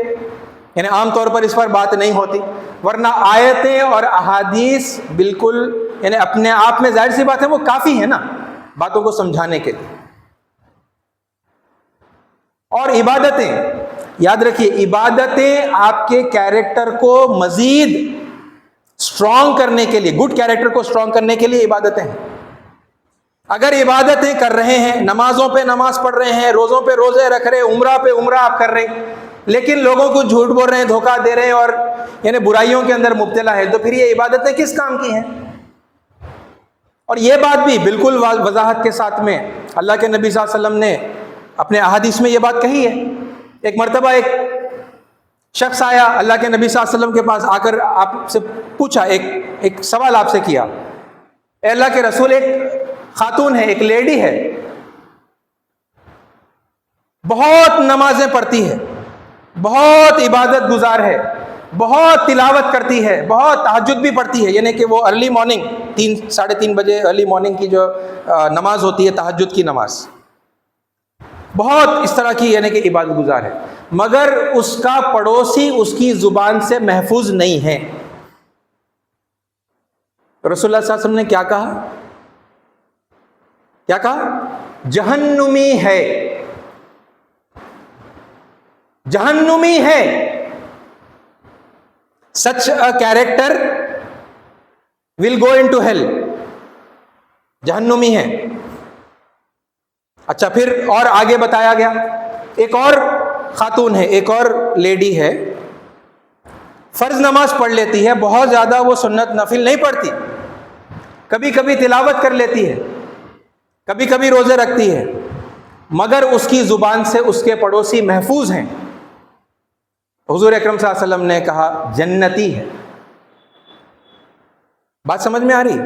یعنی عام طور پر اس پر بات نہیں ہوتی، ورنہ آیتیں اور احادیث بالکل یعنی اپنے آپ میں ظاہر سی بات ہے وہ کافی ہے نا باتوں کو سمجھانے کے لیے۔ اور عبادتیں، یاد رکھیے، عبادتیں آپ کے کیریکٹر کو مزید سٹرونگ کرنے کے لیے، گڈ کیریکٹر کو سٹرونگ کرنے کے لیے عبادتیں ہیں۔ اگر عبادتیں کر رہے ہیں، نمازوں پہ نماز پڑھ رہے ہیں، روزوں پہ روزے رکھ رہے ہیں، عمرہ پہ عمرہ آپ کر رہے ہیں، لیکن لوگوں کو جھوٹ بول رہے ہیں، دھوکہ دے رہے ہیں اور یعنی برائیوں کے اندر مبتلا ہے، تو پھر یہ عبادتیں کس کام کی ہیں؟ اور یہ بات بھی بالکل وضاحت کے ساتھ میں اللہ کے نبی صلی اللہ علیہ وسلم نے اپنے احادیث میں یہ بات کہی ہے۔ ایک مرتبہ ایک شخص آیا اللہ کے نبی صلی اللہ علیہ وسلم کے پاس، آ کر آپ سے پوچھا، ایک سوال آپ سے کیا، اے اللہ کے رسول، ایک خاتون ہے، ایک لیڈی ہے، بہت نمازیں پڑھتی ہے، بہت عبادت گزار ہے، بہت تلاوت کرتی ہے، بہت تہجد بھی پڑھتی ہے، یعنی کہ وہ ارلی مارننگ 3 ساڑھے 3 بجے ارلی مارننگ کی جو نماز ہوتی ہے، تہجد کی نماز، بہت اس طرح کی یعنی کہ عبادت گزار ہے، مگر اس کا پڑوسی اس کی زبان سے محفوظ نہیں ہے۔ رسول اللہ صلی اللہ علیہ وسلم نے کیا کہا؟ کیا کہا؟ جہنمی ہے، جہنمی ہے۔ Such a character will go into hell، جہنمی ہے۔ اچھا، پھر اور آگے بتایا گیا، ایک اور خاتون ہے، ایک اور لیڈی ہے، فرض نماز پڑھ لیتی ہے، بہت زیادہ وہ سنت نفل نہیں پڑھتی، کبھی کبھی تلاوت کر لیتی ہے، کبھی کبھی روزے رکھتی ہے، مگر اس کی زبان سے اس کے پڑوسی محفوظ ہیں۔ حضور اکرم صلی اللہ علیہ وسلم نے کہا جنتی ہے۔ بات سمجھ میں آ رہی؟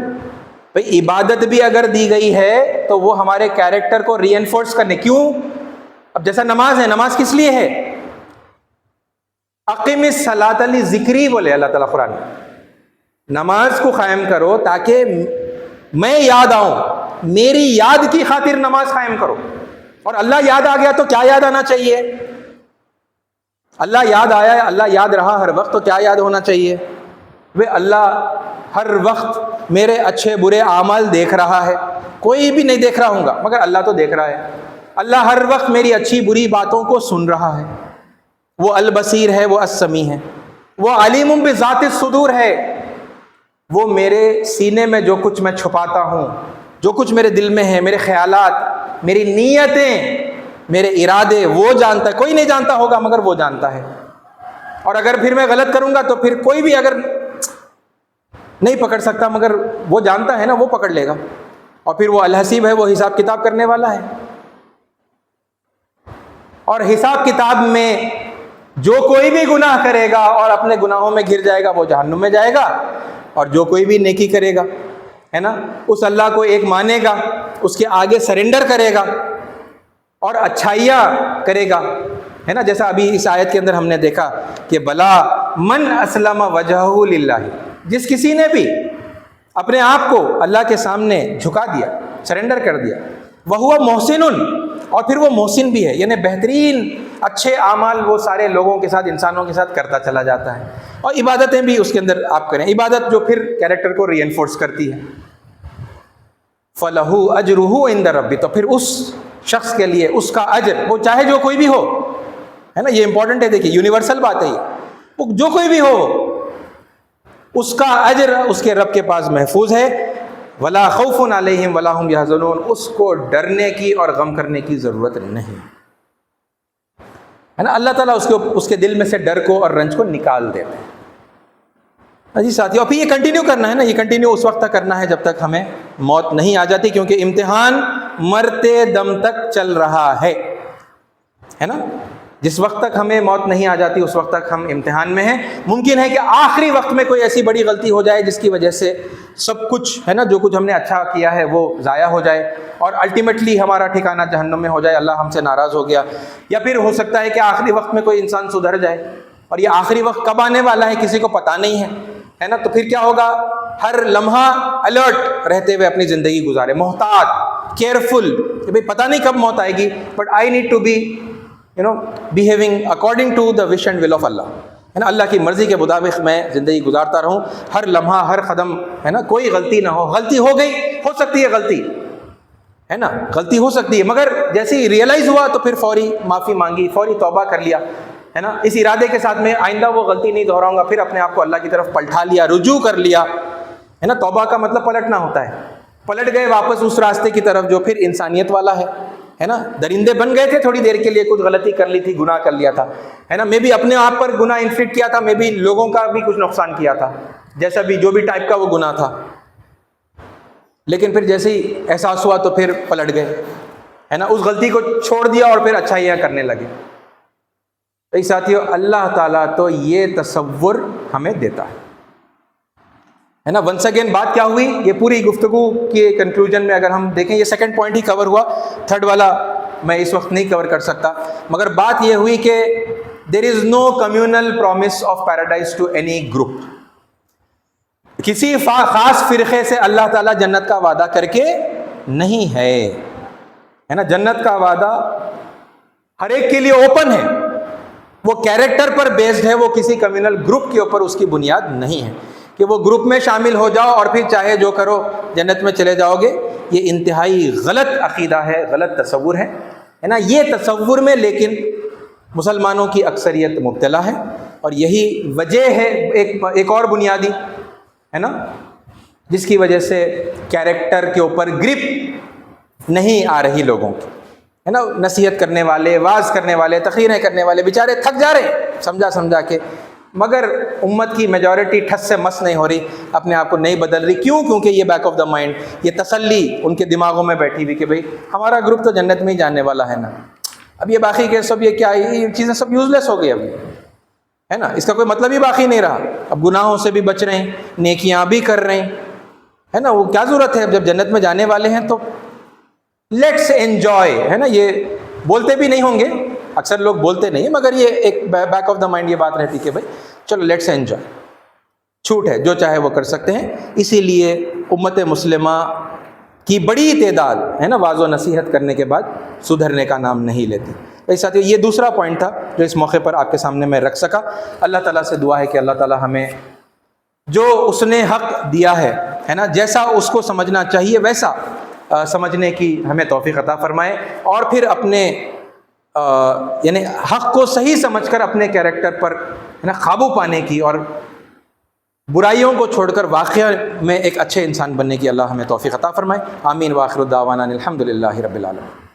بھئی عبادت بھی اگر دی گئی ہے تو وہ ہمارے کیریکٹر کو ری انفورس کرنے، کیوں؟ اب جیسا نماز ہے، نماز کس لیے ہے؟ اقیم الصلاۃ لذکری بولے اللہ تعالیٰ قرآن میں، نماز کو قائم کرو تاکہ میں یاد آؤں، میری یاد کی خاطر نماز قائم کرو۔ اور اللہ یاد آ گیا تو کیا یاد آنا چاہیے؟ اللہ یاد آیا ہے، اللہ یاد رہا ہر وقت، تو کیا یاد ہونا چاہیے؟ وہ اللہ ہر وقت میرے اچھے برے اعمال دیکھ رہا ہے، کوئی بھی نہیں دیکھ رہا ہوں گا مگر اللہ تو دیکھ رہا ہے۔ اللہ ہر وقت میری اچھی بری باتوں کو سن رہا ہے، وہ البصیر ہے، وہ السمیع ہے، وہ علیم بذات الصدور ہے، وہ میرے سینے میں جو کچھ میں چھپاتا ہوں، جو کچھ میرے دل میں ہے، میرے خیالات، میری نیتیں، میرے ارادے وہ جانتا ہے، کوئی نہیں جانتا ہوگا مگر وہ جانتا ہے، اور اگر پھر میں غلط کروں گا تو پھر کوئی بھی اگر نہیں پکڑ سکتا مگر وہ جانتا ہے نا، وہ پکڑ لے گا، اور پھر وہ الحسیب ہے، وہ حساب کتاب کرنے والا ہے، اور حساب کتاب میں جو کوئی بھی گناہ کرے گا اور اپنے گناہوں میں گر جائے گا وہ جہنم میں جائے گا، اور جو کوئی بھی نیکی کرے گا ہے نا، اس اللہ کو ایک مانے گا، اس کے آگے سرنڈر کرے گا اور اچھائیاں کرے گا، ہے نا، جیسا ابھی اس آیت کے اندر ہم نے دیکھا کہ بلا من اسلم وجہہ للہ، جس کسی نے بھی اپنے آپ کو اللہ کے سامنے جھکا دیا، سرنڈر کر دیا، وہو محسن، اور پھر وہ محسن بھی ہے، یعنی بہترین اچھے اعمال وہ سارے لوگوں کے ساتھ، انسانوں کے ساتھ کرتا چلا جاتا ہے، اور عبادتیں بھی اس کے اندر آپ کریں، عبادت جو پھر کیریکٹر کو ری انفورس کرتی ہے، فَلَهُ أَجْرُهُ عِنْدَ رَبِّ، تو پھر اس شخص کے لیے اس کا اجر، وہ چاہے جو کوئی بھی ہو، ہے نا، یہ امپورٹنٹ ہے، دیکھیے یونیورسل بات ہے یہ، وہ جو کوئی بھی ہو اس کا اجر اس کے رب کے پاس محفوظ ہے، وَلَا خَوْفٌ عَلَيْهِمْ وَلَا هُمْ يَحْزَنُونَ، اس کو ڈرنے کی اور غم کرنے کی ضرورت نہیں ہے نا، اللہ تعالیٰ اس کے دل میں سے ڈر کو اور رنج کو نکال دیتے ہیں۔ جی ساتھیو، اور پھر یہ کنٹینیو کرنا ہے نا، یہ کنٹینیو اس وقت تک کرنا ہے جب تک ہمیں موت نہیں آ جاتی، کیونکہ امتحان مرتے دم تک چل رہا ہے نا، جس وقت تک ہمیں موت نہیں آ جاتی اس وقت تک ہم امتحان میں ہیں۔ ممکن ہے کہ آخری وقت میں کوئی ایسی بڑی غلطی ہو جائے جس کی وجہ سے سب کچھ ہے نا، جو کچھ ہم نے اچھا کیا ہے وہ ضائع ہو جائے اور الٹیمیٹلی ہمارا ٹھکانہ جہنم میں ہو جائے، اللہ ہم سے ناراض ہو گیا، یا پھر ہو سکتا ہے کہ آخری وقت میں کوئی انسان سدھر جائے، اور یہ آخری وقت کب آنے والا ہے کسی کو پتہ نہیں ہے نا، تو پھر کیا ہوگا، ہر لمحہ الرٹ رہتے ہوئے اپنی زندگی گزارے، محتاط، کیئرفل، کہ بھئی پتہ نہیں کب موت آئے گی، but I need to be behaving according to the wish and will of Allah، ہے نا، اللہ کی مرضی کے مطابق میں زندگی گزارتا رہوں، ہر لمحہ ہر قدم ہے نا، کوئی غلطی نہ ہو، غلطی ہو گئی، ہو سکتی ہے غلطی ہے نا، غلطی ہو سکتی ہے، مگر جیسے ہی ریئلائز ہوا تو پھر فوری معافی مانگی، فوری توبہ کر لیا، ہے نا، اس ارادے کے ساتھ میں آئندہ وہ غلطی نہیں دہراؤں گا، پھر اپنے آپ کو اللہ کی طرف پلٹا لیا، رجوع کر لیا، ہے نا، توبہ کا مطلب پلٹنا ہوتا ہے، پلٹ گئے واپس اس راستے کی طرف جو پھر انسانیت والا ہے نا، درندے بن گئے تھے تھوڑی دیر کے لیے، کچھ غلطی کر لی تھی، گناہ کر لیا تھا، ہے نا، میں بھی اپنے آپ پر گناہ انفلکٹ کیا تھا، میں بھی لوگوں کا بھی کچھ نقصان کیا تھا، جیسا بھی جو بھی ٹائپ کا وہ گناہ تھا، لیکن پھر جیسے ہی احساس ہوا تو پھر پلٹ گئے، ہے نا، اس غلطی کو چھوڑ دیا اور پھر اچھائیاں کرنے لگے۔ تو ساتھیو، اللہ تعالیٰ تو یہ تصور ہمیں دیتا ہے نا۔ ونس اگین بات کیا ہوئی، یہ پوری گفتگو کے کنکلوژن میں اگر ہم دیکھیں، یہ سیکنڈ پوائنٹ ہی کور ہوا، تھرڈ والا میں اس وقت نہیں کور کر سکتا، مگر بات یہ ہوئی کہ there is no communal promise of paradise to any group, کسی خاص فرقے سے اللہ تعالیٰ جنت کا وعدہ کر کے نہیں ہے نا، جنت کا وعدہ ہر ایک کے لیے اوپن ہے، وہ کیریکٹر پر بیسڈ ہے، وہ کسی کمیونل گروپ کے اوپر اس کی بنیاد نہیں ہے کہ وہ گروپ میں شامل ہو جاؤ اور پھر چاہے جو کرو جنت میں چلے جاؤ گے۔ یہ انتہائی غلط عقیدہ ہے، غلط تصور ہے نا، یہ تصور میں لیکن مسلمانوں کی اکثریت مبتلا ہے، اور یہی وجہ ہے ایک اور بنیادی، ہے نا، جس کی وجہ سے کیریکٹر کے اوپر گرپ نہیں آ رہی لوگوں کی، ہے نا، نصیحت کرنے والے، واعظ کرنے والے، تقریریں کرنے والے بیچارے تھک جا رہے ہیں سمجھا کے، مگر امت کی میجورٹی ٹھس سے مس نہیں ہو رہی، اپنے آپ کو نہیں بدل رہی، کیونکہ یہ بیک آف دا مائنڈ، یہ تسلی ان کے دماغوں میں بیٹھی ہوئی کہ بھئی ہمارا گروپ تو جنت میں ہی جانے والا ہے نا، اب یہ باقی کے سب یہ کیا، یہ چیزیں سب یوز لیس ہو گئی اب، ہے نا، اس کا کوئی مطلب ہی باقی نہیں رہا، اب گناہوں سے بھی بچ رہے ہیں، نیکیاں بھی کر رہے ہیں، ہے نا، وہ کیا ضرورت ہے، جب جنت میں جانے والے ہیں تو لیٹس انجوائے، ہے نا، یہ بولتے بھی نہیں ہوں گے، اکثر لوگ بولتے نہیں، مگر یہ ایک بیک آف دا مائنڈ یہ بات رہتی کہ بھائی چلو لیٹس انجوائے، چھوٹ ہے، جو چاہے وہ کر سکتے ہیں۔ اسی لیے امت مسلمہ کی بڑی تعداد ہے نا واعظ و نصیحت کرنے کے بعد سدھرنے کا نام نہیں لیتی۔ اس ساتھ یہ دوسرا پوائنٹ تھا جو اس موقع پر آپ کے سامنے میں رکھ سکا۔ اللہ تعالیٰ سے دعا ہے کہ اللہ تعالیٰ ہمیں جو اس نے حق دیا ہے نا، جیسا اس کو سمجھنا چاہیے ویسا سمجھنے کی ہمیں توفیق عطا فرمائے، اور پھر اپنے یعنی حق کو صحیح سمجھ کر اپنے کیریکٹر پر قابو پانے کی، اور برائیوں کو چھوڑ کر واقعہ میں ایک اچھے انسان بننے کی اللہ ہمیں توفیق عطا فرمائے۔ آمین، وآخر دعوانا الحمدللہ رب العالمین۔